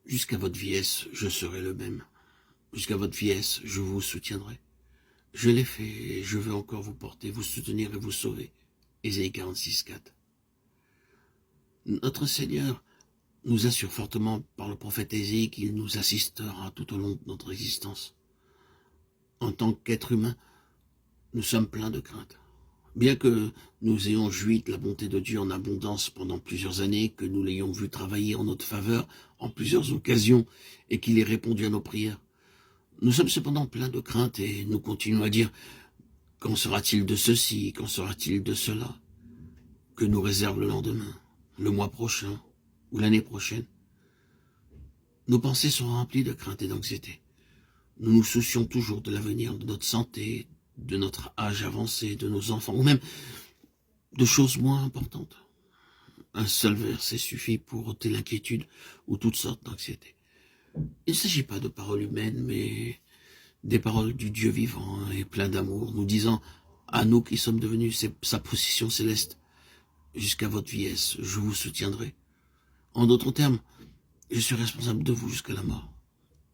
Jusqu'à votre vieillesse, je serai le même. Jusqu'à votre vieillesse, je vous soutiendrai. Je l'ai fait et je veux encore vous porter, vous soutenir et vous sauver. Ésaïe 46, 4. Notre Seigneur nous assure fortement par le prophète Ésaïe qu'il nous assistera tout au long de notre existence. En tant qu'être humain, nous sommes pleins de crainte. Bien que nous ayons joui de la bonté de Dieu en abondance pendant plusieurs années, que nous l'ayons vu travailler en notre faveur en plusieurs occasions et qu'il ait répondu à nos prières, nous sommes cependant pleins de crainte et nous continuons à dire « Qu'en sera-t-il de ceci? Qu'en sera-t-il de cela ?» Que nous réserve le lendemain, le mois prochain ou l'année prochaine. Nos pensées sont remplies de crainte et d'anxiété. Nous nous soucions toujours de l'avenir, de notre santé, de notre âge avancé, de nos enfants, ou même de choses moins importantes. Un seul verset suffit pour ôter l'inquiétude ou toutes sortes d'anxiété. Il ne s'agit pas de paroles humaines, mais des paroles du Dieu vivant et plein d'amour, nous disant à nous qui sommes devenus sa possession céleste, jusqu'à votre vieillesse, je vous soutiendrai. En d'autres termes, je suis responsable de vous jusqu'à la mort.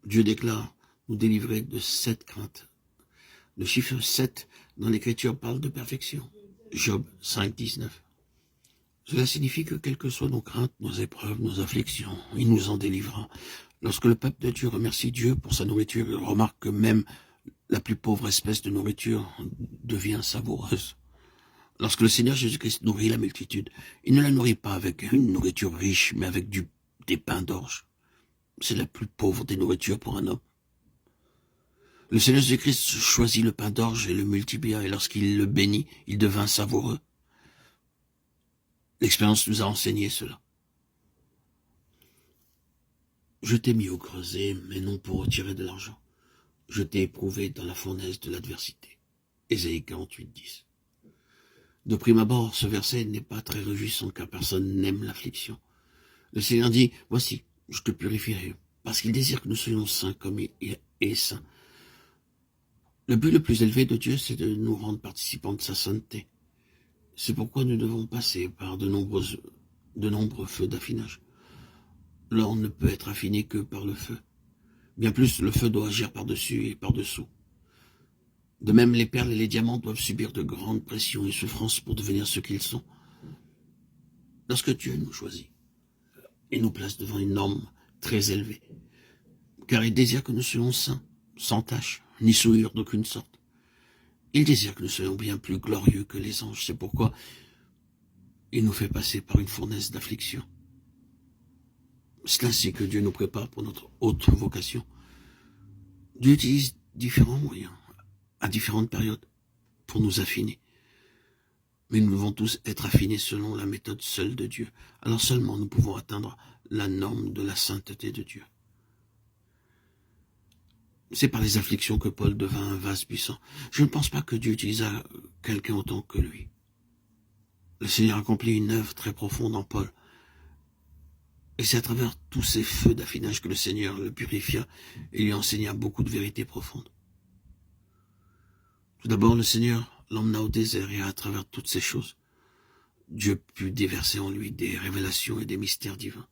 Dieu déclare nous délivrer de cette crainte. Le chiffre 7 dans l'Écriture parle de perfection. Job 5, 19. Cela signifie que quelles que soient nos craintes, nos épreuves, nos afflictions, il nous en délivrera. Lorsque le peuple de Dieu remercie Dieu pour sa nourriture, il remarque que même la plus pauvre espèce de nourriture devient savoureuse. Lorsque le Seigneur Jésus-Christ nourrit la multitude, il ne la nourrit pas avec une nourriture riche, mais avec des pains d'orge. C'est la plus pauvre des nourritures pour un homme. Le Seigneur Jésus-Christ choisit le pain d'orge et le multiplia, et lorsqu'il le bénit, il devint savoureux. L'expérience nous a enseigné cela. Je t'ai mis au creuset, mais non pour retirer de l'argent. Je t'ai éprouvé dans la fournaise de l'adversité. Ésaïe 48, 10. De prime abord, ce verset n'est pas très réjouissant, car personne n'aime l'affliction. Le Seigneur dit, voici, je te purifierai, parce qu'il désire que nous soyons saints comme il est saint. Le but le plus élevé de Dieu, c'est de nous rendre participants de sa sainteté. C'est pourquoi nous devons passer par de nombreux feux d'affinage. L'or ne peut être affiné que par le feu. Bien plus, le feu doit agir par-dessus et par-dessous. De même, les perles et les diamants doivent subir de grandes pressions et souffrances pour devenir ce qu'ils sont. Lorsque Dieu nous choisit, il nous place devant une norme très élevée, car il désire que nous soyons saints, sans tache, ni souillure d'aucune sorte. Il désire que nous soyons bien plus glorieux que les anges. C'est pourquoi il nous fait passer par une fournaise d'affliction. C'est ainsi que Dieu nous prépare pour notre haute vocation. Dieu utilise différents moyens, à différentes périodes, pour nous affiner. Mais nous devons tous être affinés selon la méthode seule de Dieu. Alors seulement nous pouvons atteindre la norme de la sainteté de Dieu. C'est par les afflictions que Paul devint un vase puissant. Je ne pense pas que Dieu utilisa quelqu'un autant que lui. Le Seigneur accomplit une œuvre très profonde en Paul. Et c'est à travers tous ces feux d'affinage que le Seigneur le purifia et lui enseigna beaucoup de vérités profondes. Tout d'abord, le Seigneur l'emmena au désert et à travers toutes ces choses, Dieu put déverser en lui des révélations et des mystères divins.